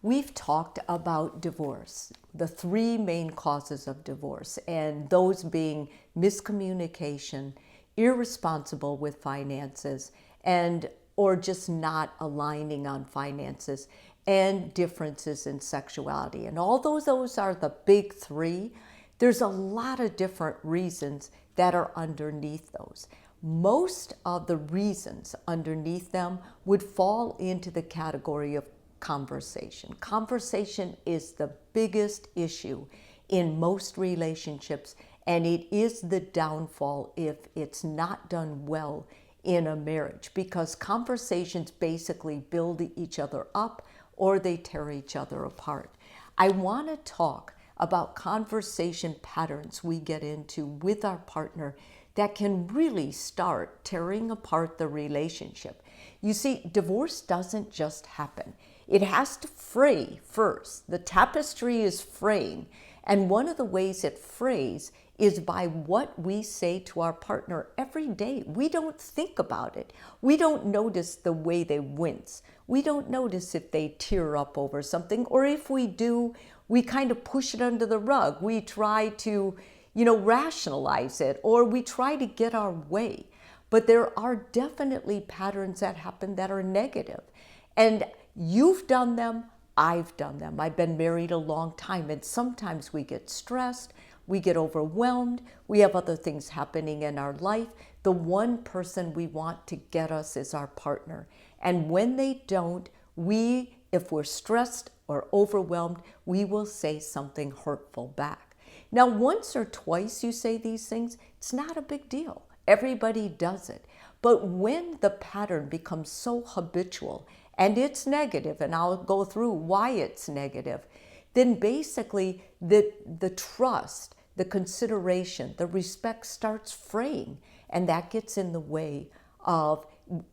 We've talked about divorce, the three main causes of divorce, and those being miscommunication, irresponsible with finances, and or just not aligning on finances, and differences in sexuality. And although those are the big three, there's a lot of different reasons that are underneath those. Most of the reasons underneath them would fall into the category of conversation. Conversation is the biggest issue in most relationships, and it is the downfall if it's not done well in a marriage, because conversations basically build each other up or they tear each other apart. I want to talk about conversation patterns we get into with our partner that can really start tearing apart the relationship. You see, divorce doesn't just happen. It has to fray first. The tapestry is fraying. And one of the ways it frays is by what we say to our partner every day. We don't think about it. We don't notice the way they wince. We don't notice if they tear up over something, or if we do, we kind of push it under the rug. We try to, rationalize it, or we try to get our way. But there are definitely patterns that happen that are negative. And you've done them, I've done them. I've been married a long time, and sometimes we get stressed, we get overwhelmed, we have other things happening in our life. The one person we want to get us is our partner. And when they don't, if we're stressed or overwhelmed, we will say something hurtful back. Now, once or twice you say these things, it's not a big deal. Everybody does it. But when the pattern becomes so habitual and it's negative, and I'll go through why it's negative, then basically the trust, the consideration, the respect starts fraying, and that gets in the way of,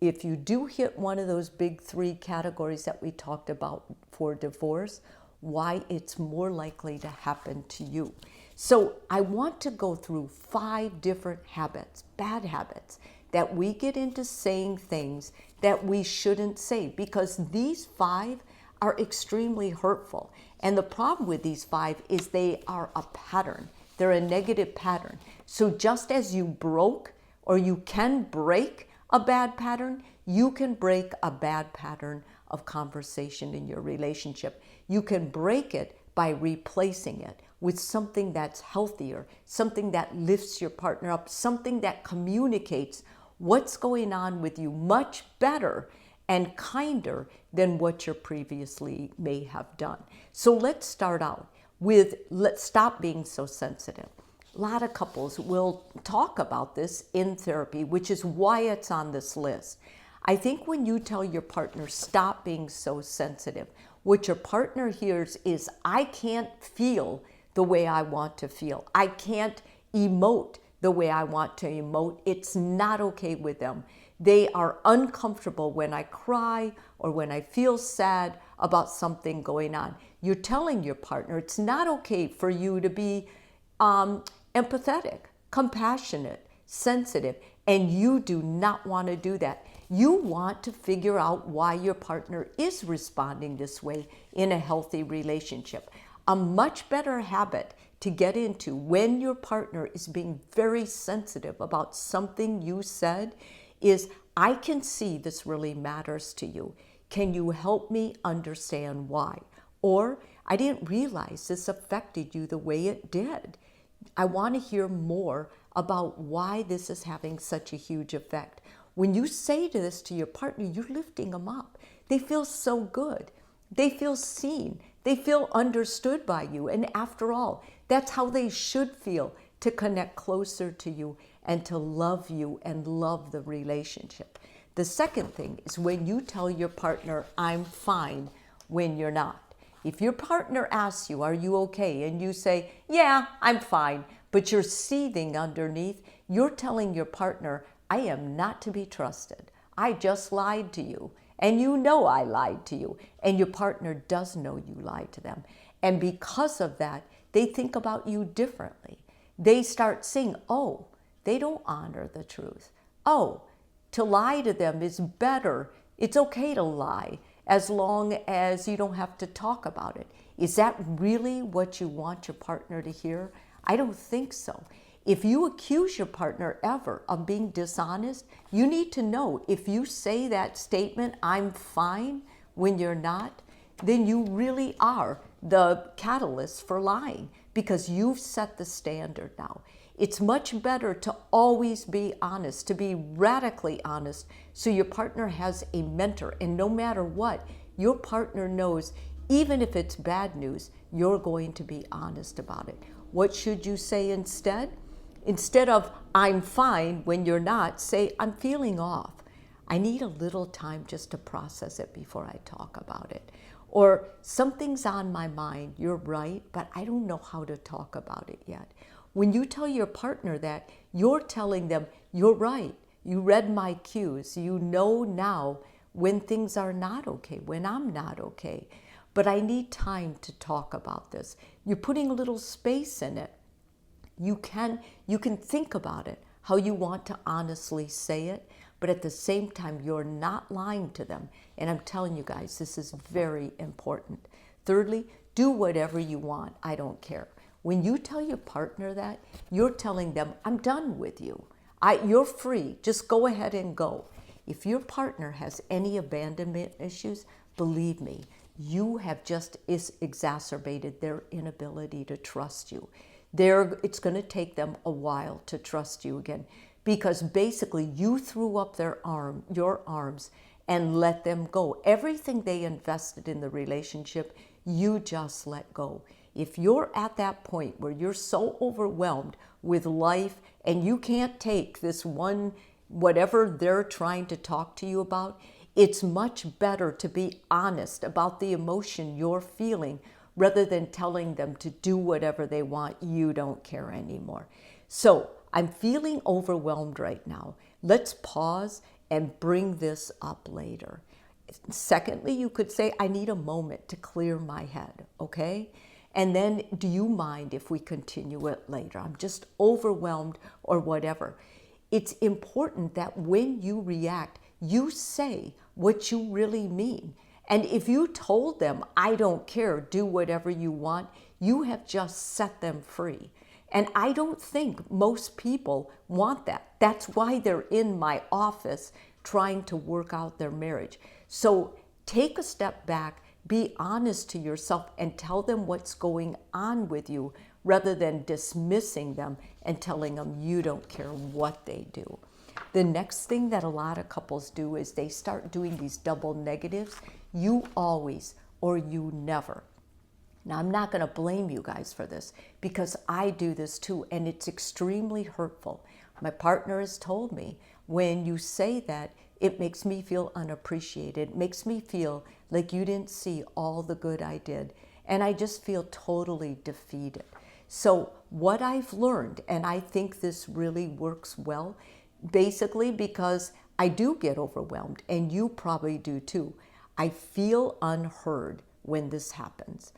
if you do hit one of those big three categories that we talked about for divorce, why it's more likely to happen to you. So I want to go through 5 different habits, bad habits, that we get into saying things that we shouldn't say, because these 5 are extremely hurtful. And the problem with these 5 is they are a pattern. They're a negative pattern. So just as you broke, or you can break a bad pattern, you can break a bad pattern of conversation in your relationship. You can break it by replacing it with something that's healthier, something that lifts your partner up, something that communicates what's going on with you much better and kinder than what you previously may have done. So let's start out with, let's stop being so sensitive. A lot of couples will talk about this in therapy, which is why it's on this list. I think when you tell your partner, stop being so sensitive, what your partner hears is, I can't feel the way I want to feel. I can't emote the way I want to emote. It's not okay with them. They are uncomfortable when I cry or when I feel sad about something going on. You're telling your partner it's not okay for you to be empathetic, compassionate, sensitive, and you do not want to do that. You want to figure out why your partner is responding this way in a healthy relationship. A much better habit to get into when your partner is being very sensitive about something you said is, I can see this really matters to you. Can you help me understand why? Or, I didn't realize this affected you the way it did. I want to hear more about why this is having such a huge effect. When you say this to your partner, you're lifting them up. They feel so good. They feel seen. They feel understood by you. And after all, that's how they should feel, to connect closer to you and to love you and love the relationship. The second thing is when you tell your partner, I'm fine, when you're not. If your partner asks you, are you okay? And you say, yeah, I'm fine, but you're seething underneath, you're telling your partner, I am not to be trusted. I just lied to you. And you know I lied to you. And your partner does know you lied to them. And because of that, they think about you differently. They start saying, oh, they don't honor the truth. Oh, to lie to them is better. It's okay to lie. as long as you don't have to talk about it. Is that really what you want your partner to hear? I don't think so. If you accuse your partner ever of being dishonest, you need to know if you say that statement, I'm fine, when you're not, then you really are the catalyst for lying because you've set the standard now. It's much better to always be honest, to be radically honest, so your partner has a mentor. And no matter what, your partner knows, even if it's bad news, you're going to be honest about it. What should you say instead? Instead of, I'm fine, when you're not, say, I'm feeling off. I need a little time just to process it before I talk about it. Or, something's on my mind, you're right, but I don't know how to talk about it yet. When you tell your partner that, you're telling them, you're right, you read my cues, you know now when things are not okay, when I'm not okay. But I need time to talk about this. You're putting a little space in it. You can think about it, how you want to honestly say it, but at the same time, you're not lying to them. And I'm telling you guys, this is very important. Thirdly, do whatever you want. I don't care. When you tell your partner that, you're telling them, I'm done with you. You're free. Just go ahead and go. If your partner has any abandonment issues, believe me, you have just exacerbated their inability to trust you. It's going to take them a while to trust you again, because basically you threw up your arms and let them go. Everything they invested in the relationship, you just let go. If you're at that point where you're so overwhelmed with life and you can't take this one, whatever they're trying to talk to you about, it's much better to be honest about the emotion you're feeling rather than telling them to do whatever they want. You don't care anymore. So I'm feeling overwhelmed right now. Let's pause and bring this up later. Secondly, you could say, I need a moment to clear my head, okay? And then, do you mind if we continue it later? I'm just overwhelmed or whatever. It's important that when you react, you say what you really mean. And if you told them, I don't care, do whatever you want, you have just set them free. And I don't think most people want that. That's why they're in my office trying to work out their marriage. So take a step back, be honest to yourself, and tell them what's going on with you rather than dismissing them and telling them you don't care what they do. The next thing that a lot of couples do is they start doing these double negatives. You always or you never. Now, I'm not going to blame you guys for this because I do this too, and it's extremely hurtful. My partner has told me, when you say that, it makes me feel unappreciated. It makes me feel like you didn't see all the good I did, and I just feel totally defeated. So what I've learned, and I think this really works well, basically because I do get overwhelmed, and you probably do too. I feel unheard when this happens.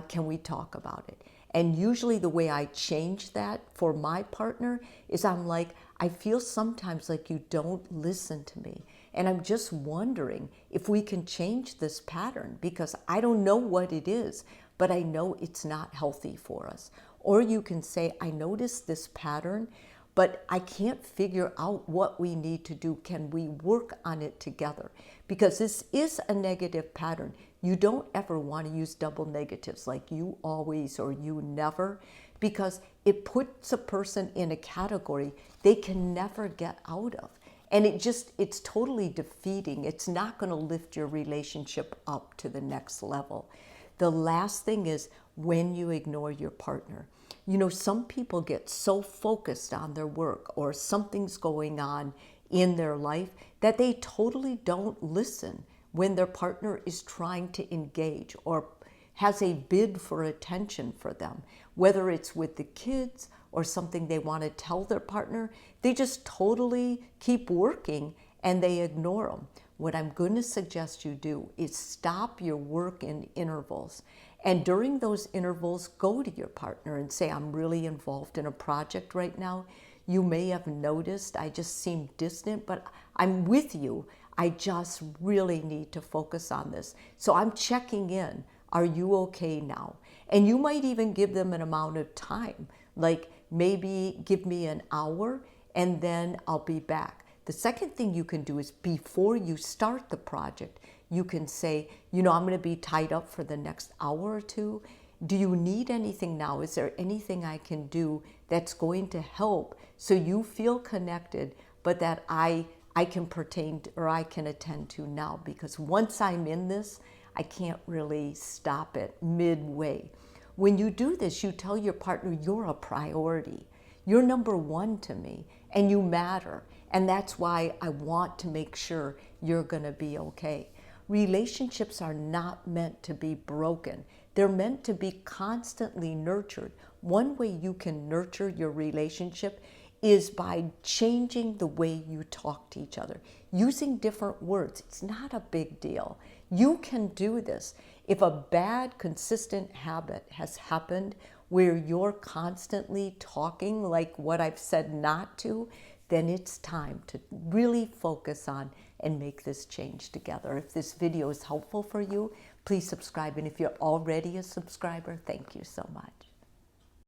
Can we talk about it? And usually the way I change that for my partner is I'm like, I feel sometimes like you don't listen to me. And I'm just wondering if we can change this pattern, because I don't know what it is, but I know it's not healthy for us. Or you can say, I noticed this pattern, but I can't figure out what we need to do. Can we work on it together? Because this is a negative pattern. You don't ever want to use double negatives like you always or you never, because it puts a person in a category they can never get out of. And it's totally defeating. It's not going to lift your relationship up to the next level. The last thing is when you ignore your partner. You know, some people get so focused on their work or something's going on in their life that they totally don't listen when their partner is trying to engage or has a bid for attention for them, whether it's with the kids or something they want to tell their partner. They just totally keep working and they ignore them. What I'm going to suggest you do is stop your work in intervals. And during those intervals, go to your partner and say, I'm really involved in a project right now. You may have noticed I just seem distant, but I'm with you. I just really need to focus on this. So I'm checking in. Are you okay now? And you might even give them an amount of time, like maybe give me an hour and then I'll be back. The second thing you can do is before you start the project, you can say, I'm going to be tied up for the next hour or two. Do you need anything now? Is there anything I can do that's going to help so you feel connected, but that I can pertain to, or I can attend to now? Because once I'm in this, I can't really stop it midway. When you do this, you tell your partner, you're a priority. You're number one to me, and you matter. And that's why I want to make sure you're going to be okay. Relationships are not meant to be broken. They're meant to be constantly nurtured. One way you can nurture your relationship is by changing the way you talk to each other, using different words. It's not a big deal. You can do this. If a bad, consistent habit has happened where you're constantly talking like what I've said not to, then it's time to really focus on and make this change together. If this video is helpful for you, please subscribe. And if you're already a subscriber, thank you so much.